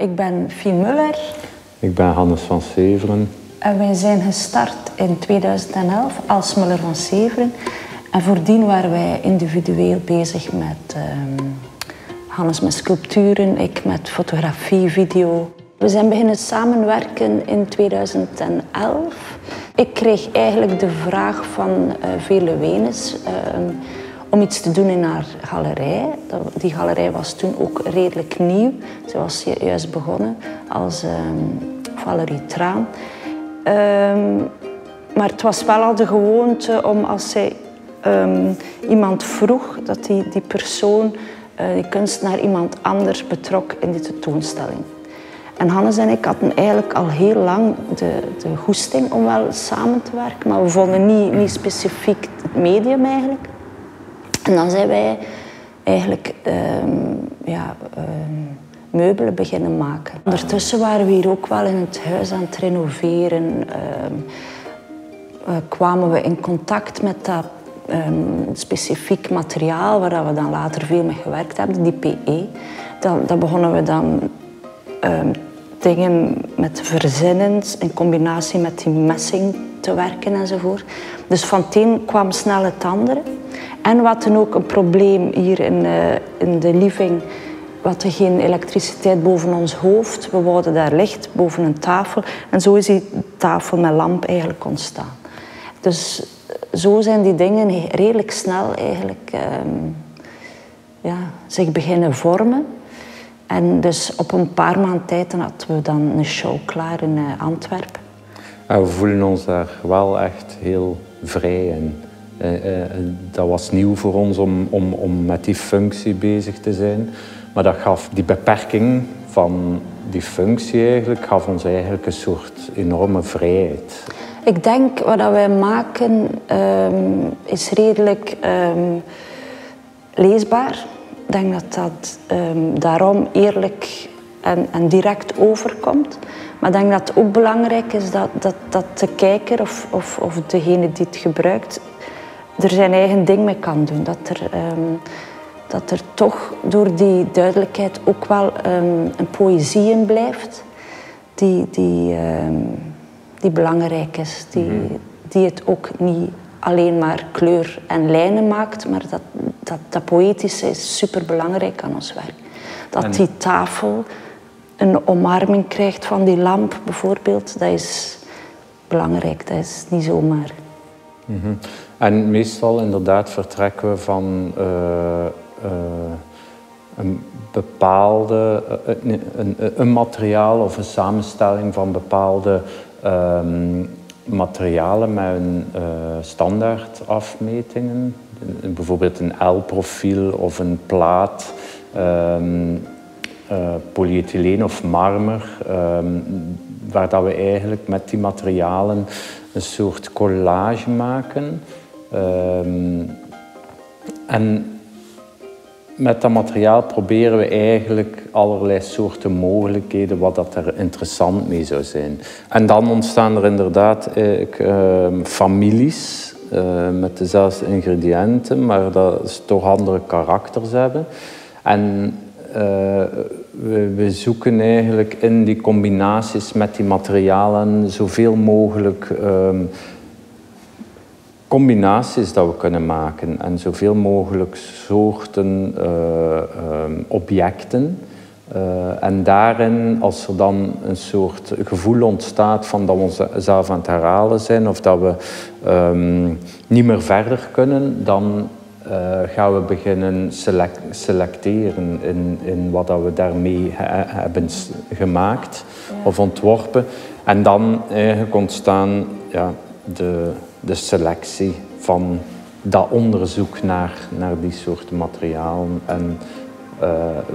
Ik ben Fien Muller. Ik ben Hannes van Severen. En wij zijn gestart in 2011 als Muller van Severen. En voordien waren wij individueel bezig met Hannes met sculpturen, ik met fotografie, video. We zijn beginnen samenwerken in 2011. Ik kreeg eigenlijk de vraag van Veerle Wenes om iets te doen in haar galerij. Die galerij was toen ook redelijk nieuw. Ze was juist begonnen als Valerie Traan. Maar het was wel al de gewoonte om als zij iemand vroeg, dat die persoon, die kunstenaar, iemand anders betrok in die tentoonstelling. En Hannes en ik hadden eigenlijk al heel lang de goesting om wel samen te werken, maar we vonden niet specifiek het medium eigenlijk. En dan zijn wij eigenlijk meubelen beginnen maken. Ondertussen waren we hier ook wel in het huis aan het renoveren. Kwamen we in contact met dat specifiek materiaal waar we dan later veel mee gewerkt hebben, die PE. Dan begonnen we dan dingen met verzinnen in combinatie met die messing te werken enzovoort. Dus van het een kwam snel het andere. En we hadden ook een probleem hier in de living. We hadden geen elektriciteit boven ons hoofd. We wouden daar licht boven een tafel. En zo is die tafel met lamp eigenlijk ontstaan. Dus zo zijn die dingen redelijk snel eigenlijk zich beginnen vormen. En dus op een paar maanden tijd dan hadden we dan een show klaar in Antwerpen. En we voelen ons daar wel echt heel vrij in. Dat was nieuw voor ons om met die functie bezig te zijn. Maar dat gaf die beperking van die functie eigenlijk, gaf ons eigenlijk een soort enorme vrijheid. Ik denk wat wij maken is redelijk leesbaar. Ik denk dat dat daarom eerlijk en direct overkomt. Maar ik denk dat het ook belangrijk is dat de kijker of degene die het gebruikt er zijn eigen ding mee kan doen. Dat er toch door die duidelijkheid ook wel een poëzie in blijft die belangrijk is. Die het ook niet alleen maar kleur en lijnen maakt, maar dat poëtische is superbelangrijk aan ons werk. Dat die tafel een omarming krijgt van die lamp bijvoorbeeld, dat is belangrijk, dat is niet zomaar. En meestal inderdaad vertrekken we van een bepaalde een materiaal of een samenstelling van bepaalde materialen met een standaard afmetingen. Bijvoorbeeld een L-profiel of een plaat, polyethyleen of marmer, waar dat we eigenlijk met die materialen een soort collage maken. En met dat materiaal proberen we eigenlijk allerlei soorten mogelijkheden wat dat er interessant mee zou zijn. En dan ontstaan er inderdaad families met dezelfde ingrediënten, maar dat ze toch andere karakters hebben. En we zoeken eigenlijk in die combinaties met die materialen zoveel mogelijk combinaties dat we kunnen maken en zoveel mogelijk soorten objecten. En daarin, als er dan een soort gevoel ontstaat van dat we onszelf aan het herhalen zijn of dat we niet meer verder kunnen, dan gaan we beginnen selecteren in wat dat we daarmee hebben gemaakt of ontworpen. En dan eigenlijk ontstaan de selectie van dat onderzoek naar die soorten materialen en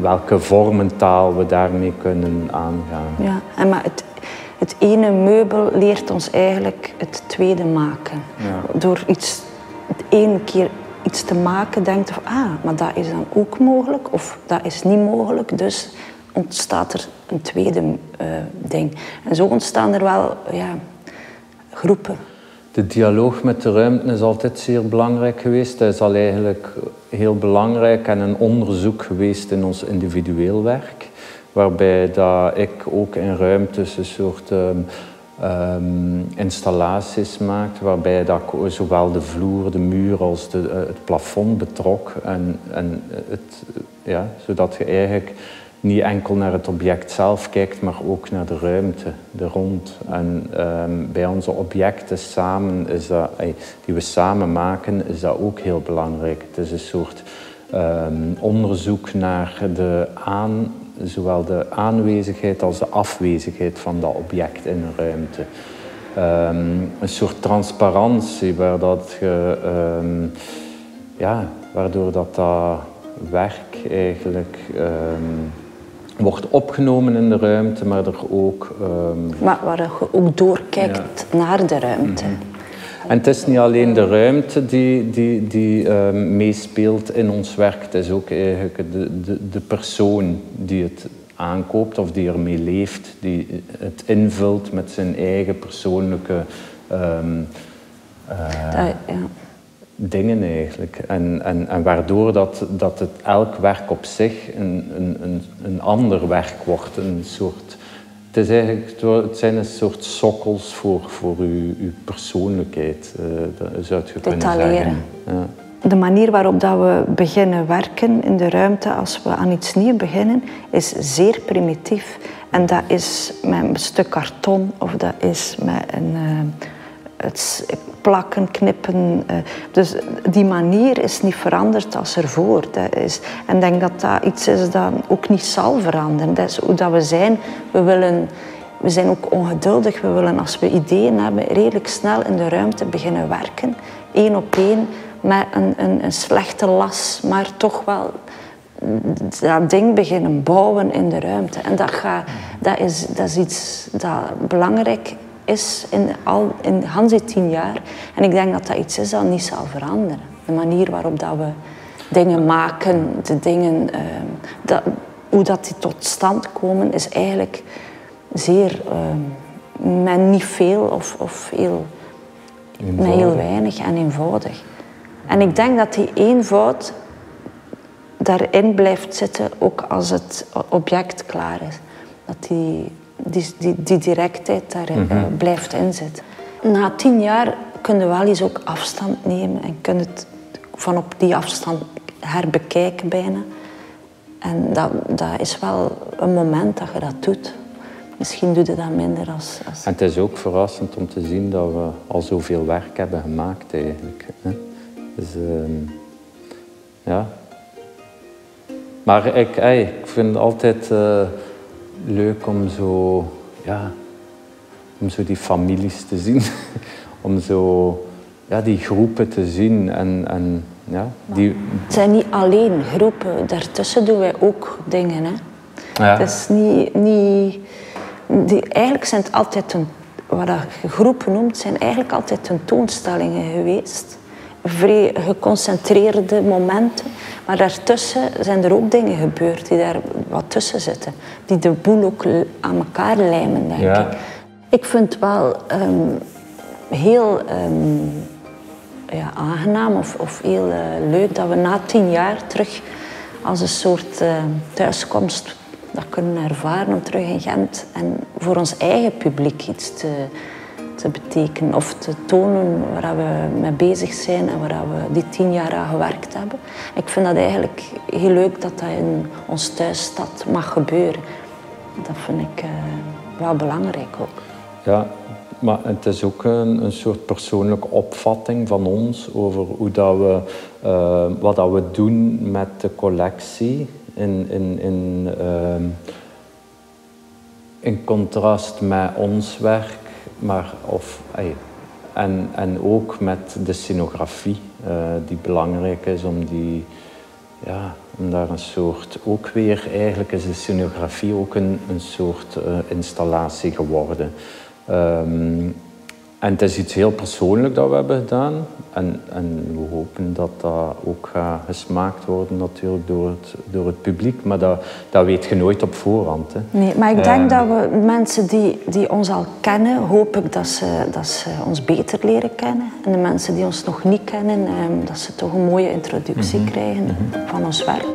welke vormentaal we daarmee kunnen aangaan. Ja, maar het ene meubel leert ons eigenlijk het tweede maken. Ja. Door het ene keer iets te maken, denkt je van, maar dat is dan ook mogelijk of dat is niet mogelijk. Dus ontstaat er een tweede ding. En zo ontstaan er wel groepen. De dialoog met de ruimte is altijd zeer belangrijk geweest. Dat is al eigenlijk heel belangrijk en een onderzoek geweest in ons individueel werk. waarbij dat ik ook in ruimtes een soort installaties maakte, waarbij dat ik zowel de vloer, de muur als het plafond betrok. En zodat je eigenlijk niet enkel naar het object zelf kijkt, maar ook naar de ruimte, de rond. En bij onze objecten samen, die we samen maken, is dat ook heel belangrijk. Het is een soort onderzoek naar zowel de aanwezigheid als de afwezigheid van dat object in een ruimte. Een soort transparantie waardoor dat werk eigenlijk wordt opgenomen in de ruimte, maar er ook... Maar waar je ook doorkijkt naar de ruimte. En het is niet alleen de ruimte die meespeelt in ons werk, het is ook eigenlijk de persoon die het aankoopt of die ermee leeft, die het invult met zijn eigen persoonlijke dingen eigenlijk. En waardoor dat het elk werk op zich een ander werk wordt, een soort... Het zijn een soort sokkels voor uw persoonlijkheid, zou je kunnen zeggen. Ja. De manier waarop dat we beginnen werken in de ruimte als we aan iets nieuws beginnen, is zeer primitief. En dat is met een stuk karton of dat is met het plakken, knippen. Dus die manier is niet veranderd als ervoor. En ik denk dat dat iets is dat ook niet zal veranderen. Dat is hoe dat we zijn. We zijn ook ongeduldig. We willen, als we ideeën hebben, redelijk snel in de ruimte beginnen werken. 1 op 1, met een slechte las, maar toch wel dat ding beginnen bouwen in de ruimte. En dat is iets dat belangrijk is in Hans die 10 jaar. En ik denk dat dat iets is dat niet zal veranderen. De manier waarop dat we dingen maken, de dingen, hoe dat die tot stand komen, is eigenlijk zeer met niet veel of met heel weinig en eenvoudig. En ik denk dat die eenvoud daarin blijft zitten, ook als het object klaar is. Dat die directheid daarin blijft inzitten. Na 10 jaar kun je wel eens ook afstand nemen en kun je het van op die afstand herbekijken bijna. En dat is wel een moment dat je dat doet. Misschien doe je dat minder als... En het is ook verrassend om te zien dat we al zoveel werk hebben gemaakt eigenlijk. Hè? Dus ja. Maar ik vind het altijd leuk om zo die families te zien. Om zo die groepen te zien. Het zijn niet alleen groepen, daartussen doen wij ook dingen. Hè. Ja. Het is eigenlijk zijn het altijd, wat je groepen noemt, zijn eigenlijk altijd tentoonstellingen geweest. Vrij geconcentreerde momenten. Maar daartussen zijn er ook dingen gebeurd die daar wat tussen zitten. Die de boel ook aan elkaar lijmen, denk ik. Ik vind het wel heel aangenaam of heel leuk dat we na 10 jaar terug als een soort thuiskomst dat kunnen ervaren om terug in Gent en voor ons eigen publiek iets te betekenen of te tonen waar we mee bezig zijn en waar we die 10 jaar aan gewerkt hebben. Ik vind dat eigenlijk heel leuk dat dat in ons thuisstad mag gebeuren. Dat vind ik wel belangrijk ook. Ja, maar het is ook een soort persoonlijke opvatting van ons over hoe dat we, wat dat we doen met de collectie in contrast met ons werk, en ook met de scenografie die belangrijk is om daar een soort, ook weer eigenlijk is de scenografie ook een soort installatie geworden. En het is iets heel persoonlijks dat we hebben gedaan. En we hopen dat dat ook gaat gesmaakt worden natuurlijk door het publiek. Maar dat weet je nooit op voorhand. Hè. Nee, maar ik denk dat we mensen die ons al kennen, hoop ik dat ze ons beter leren kennen. En de mensen die ons nog niet kennen, dat ze toch een mooie introductie krijgen van ons werk.